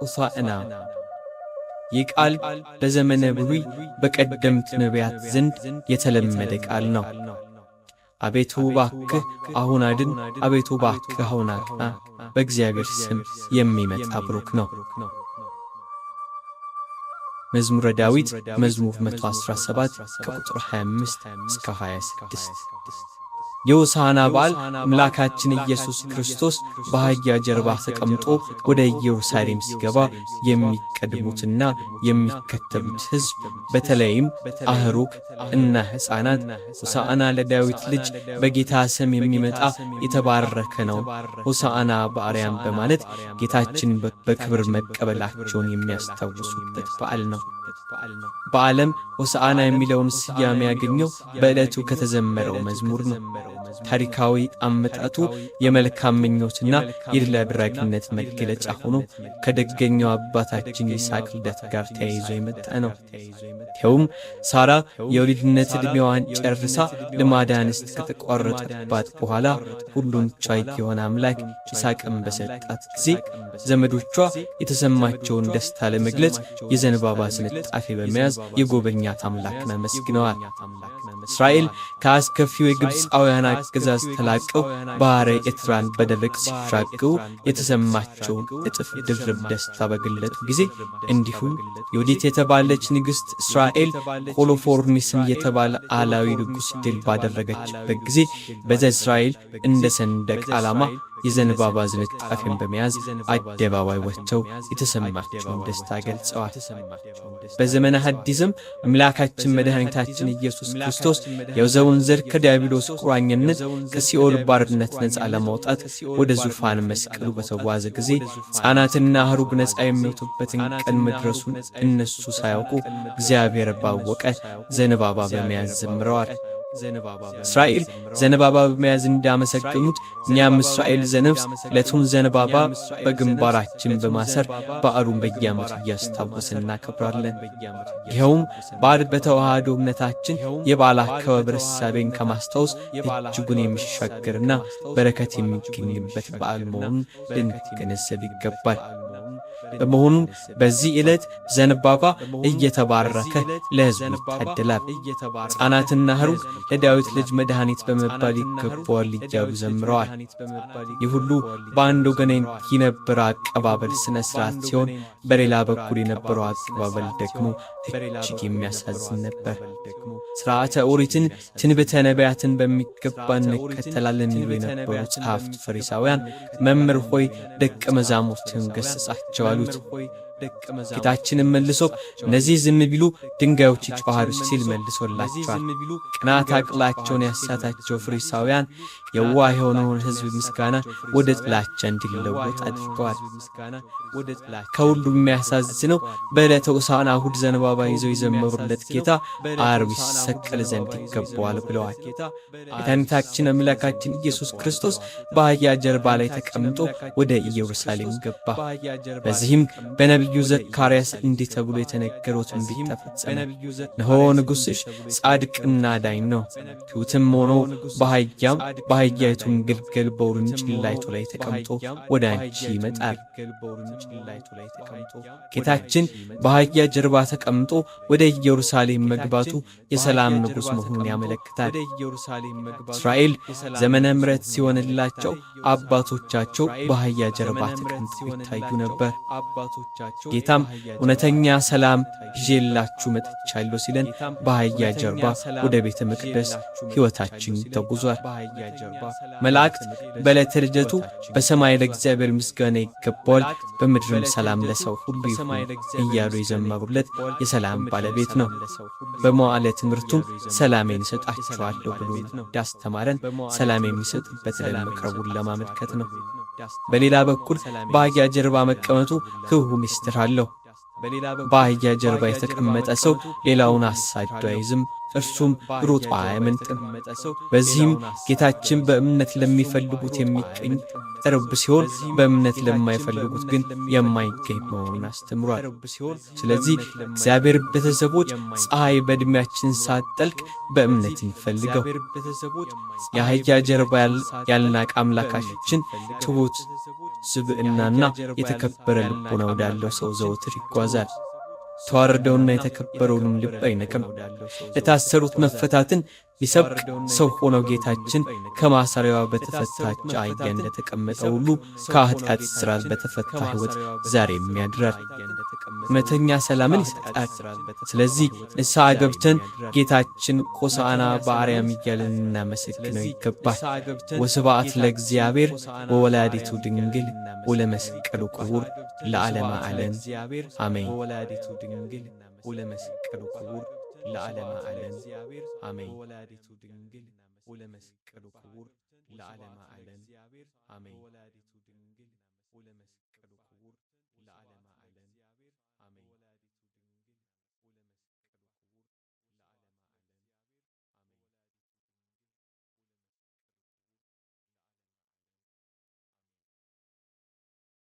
ሆሳዕና። ይህ ቃል በዘመነ ብሉይ በቀደምት ነቢያት ዘንድ የተለመደ ቃል ነው። አቤቱ እባክህ አሁን አድን፣ አቤቱ እባክህ አሁን አቅና፣ በእግዚአብሔር ስም የሚመጣ ብሩክ ነው። መዝሙረ ዳዊት መዝሙር 117 ከቁጥር 25 እስከ 26። የሆሳዕና በዓል አምላካችን ኢየሱስ ክርስቶስ በአህያ ጀርባ ተቀምጦ ወደ ኢየሩሳሌም ሲገባ የሚቀድሙትና የሚከተሉት ሕዝብ በተለይም አህሩክ እና ሕፃናት ሆሳዕና ለዳዊት ልጅ በጌታ ስም የሚመጣ የተባረከ ነው፣ ሆሳዕና በአርያም በማለት ጌታችን በክብር መቀበላቸውን የሚያስታውሱበት በዓል ነው። በዓለም ሆሳዕና የሚለውን ስያሜ ያገኘው በዕለቱ ከተዘመረው መዝሙር ነው። ታሪካዊ አመጣጡ የመልካም ምኞትና የድል አድራጊነት መገለጫ ሆኖ ከደገኛው አባታችን ይስሐቅ ልደት ጋር ተያይዞ የመጣ ነው። ይኸውም ሳራ የወሊድነት ዕድሜዋን ጨርሳ ልማደ አንስት ከተቋረጠባት በኋላ ሁሉን ቻይ የሆነ አምላክ ይስሐቅን በሰጣት ጊዜ ዘመዶቿ የተሰማቸውን ደስታ ለመግለጽ የዘንባባ ዝንጣፊ በመያዝ የጎበኛት አምላክን አመስግነዋል። እስራኤል ከአስከፊው የግብፃውያን አገዛዝ ተላቀው ባሕረ ኤርትራን በደረቅ ሲሻገሩ የተሰማቸውን እጥፍ ድርብ ደስታ በገለጡ ጊዜ እንዲሁም ዮዲት የተባለች ንግሥት እስራኤል ሆሎፎርኒስን የተባለ አላዊ ንጉሥ ድል ባደረገችበት ጊዜ በዘእስራኤል እንደ ሰንደቅ ዓላማ የዘንባባ ዝንጣፊን በመያዝ አደባባይ ወጥተው የተሰማቸውን ደስታ ገልጸዋል። በዘመነ ሐዲስም አምላካችን መድኃኒታችን ኢየሱስ ክርስቶስ የሰውን ዘር ከዲያብሎስ ቁራኝነት ከሲኦል ባርነት ነፃ ለማውጣት ወደ ዙፋን መስቀሉ በተጓዘ ጊዜ ሕፃናትና አህሩግ ነፃ የሚወጡበትን ቀን መድረሱን እነሱ ሳያውቁ እግዚአብሔር ባወቀ ዘንባባ በመያዝ ዘምረዋል። እስራኤል ዘንባባ በመያዝ እንዳመሰገኑት እኛም እስራኤል ዘነፍስ ዕለቱን ዘንባባ በግንባራችን በማሰር በዓሉን በየዓመቱ እያስታወስን እናከብራለን። ይኸውም በዓል በተዋህዶ እምነታችን የበዓል አከባበር እሳቤን ከማስታወስ እጅጉን የሚሻገርና በረከት የሚገኝበት በዓል መሆኑን ልንገነዘብ ይገባል። በመሆኑም በዚህ ዕለት ዘንባባ እየተባረከ ለሕዝቡ ይታደላል። ሕፃናትና አህሩግ ለዳዊት ልጅ መድኃኒት በመባል ይገባዋል እያሉ ዘምረዋል። ይህ ሁሉ በአንድ ወገን የነበረ አቀባበል ሥነ ሥርዓት ሲሆን፣ በሌላ በኩል የነበረው አቀባበል ደግሞ እጅግ የሚያሳዝን ነበር። ሥርዓተ ኦሪትን ትንቢተ ነቢያትን በሚገባ እንከተላለን ይሉ የነበሩ ጸሐፍት ፈሪሳውያን መምህር ሆይ ደቀ መዛሙርትን ገሥጻቸው አሉት። ጌታችንም መልሶ እነዚህ ዝም ቢሉ ድንጋዮች ይጮኻሉ ሲል መልሶላቸዋል። ቅናት አቅላቸውን ያሳታቸው ፈሪሳውያን የዋህ የሆነውን ሕዝብ ምስጋና ወደ ጥላቻ እንዲለወጥ አድርገዋል። ከሁሉም የሚያሳዝነው በዕለተ ሆሳዕና እሑድ ዘንባባ ይዘው የዘመሩለት ጌታ ዓርብ ይሰቀል ዘንድ ይገባዋል ብለዋል። ጌታችን አምላካችን ኢየሱስ ክርስቶስ በአህያ ጀርባ ላይ ተቀምጦ ወደ ኢየሩሳሌም ገባ። በዚህም በነቢዩ ዘካርያስ እንዲህ ተብሎ የተነገረው ትንቢት ተፈጸመ። እነሆ ንጉሥሽ ጻድቅና ዳኝ ነው፣ ትሑትም ሆኖ በአህያይቱም ግልገል በውርንጭላይቱ ላይ ተቀምጦ ወደ አንቺ ይመጣል። ጌታችን በአህያ ጀርባ ተቀምጦ ወደ ኢየሩሳሌም መግባቱ የሰላም ንጉሥ መሆኑን ያመለክታል። እስራኤል ዘመነ ምሕረት ሲሆንላቸው አባቶቻቸው በአህያ ጀርባ ተቀምጠው ይታዩ ነበር። ጌታም እውነተኛ ሰላም ይዤላችሁ መጥቻለሁ ሲለን በአህያ ጀርባ ወደ ቤተ መቅደስ ሕይወታችን ተጉዟል። መላእክት በዕለተ ልደቱ በሰማይ ለእግዚአብሔር ምስጋና ይገባዋል፣ በምድርም ሰላም ለሰው ሁሉ ይሁን እያሉ የዘመሩለት የሰላም ባለቤት ነው። በመዋዕለ ትምህርቱም ሰላሜን እሰጣችኋለሁ ብሎ እንዳስተማረን ሰላም የሚሰጥበት ለመቅረቡን ለማመልከት ነው። በሌላ በኩል በአህያ ጀርባ መቀመጡ ህው ምስጢር አለው። በአህያ ጀርባ የተቀመጠ ሰው ሌላውን አሳዶ አይዝም፣ እርሱም ሮጦ አያመልጥም። በዚህም ጌታችን በእምነት ለሚፈልጉት የሚገኝ ቅርብ ሲሆን፣ በእምነት ለማይፈልጉት ግን የማይገኝ መሆኑን አስተምሯል። ስለዚህ እግዚአብሔር ቤተሰቦች ፀሐይ በዕድሜያችን ሳትጠልቅ በእምነት እንፈልገው። የአህያ ጀርባ ያልናቀ አምላካችን ትሑት ስብዕናና የተከበረ ልቦና ወዳለው ሰው ዘወትር ይጓዛል። ተዋረደውና የተከበረውንም ልብ አይነቅም። ለታሰሩት መፈታትን ሊሰብክ ሰው ሆነው ጌታችን ከማሰሪያዋ በተፈታች አህያ እንደተቀመጠ ሁሉ ከኃጢአት እስራት በተፈታ ሕይወት ዛሬም ያድራል። እውነተኛ ሰላምን ይሰጣል። ስለዚህ ንስሐ ገብተን ጌታችን ሆሳዕና በአርያም እያልን እናመሰግነው ይገባል። ወስብሐት ለእግዚአብሔር ወወላዲቱ ድንግል ወለመስቀሉ ክቡር ለዓለመ ዓለም አሜን። ወለመስቀሉ ክቡር ለዓለመ ዓለም አሜን። ወላዲቱ ድንግል ወለመስቀሉ ክቡር ለዓለመ ዓለም አሜን። ወላዲቱ ድንግል ወለመስቀሉ ክቡር ለዓለመ ዓለም አሜን።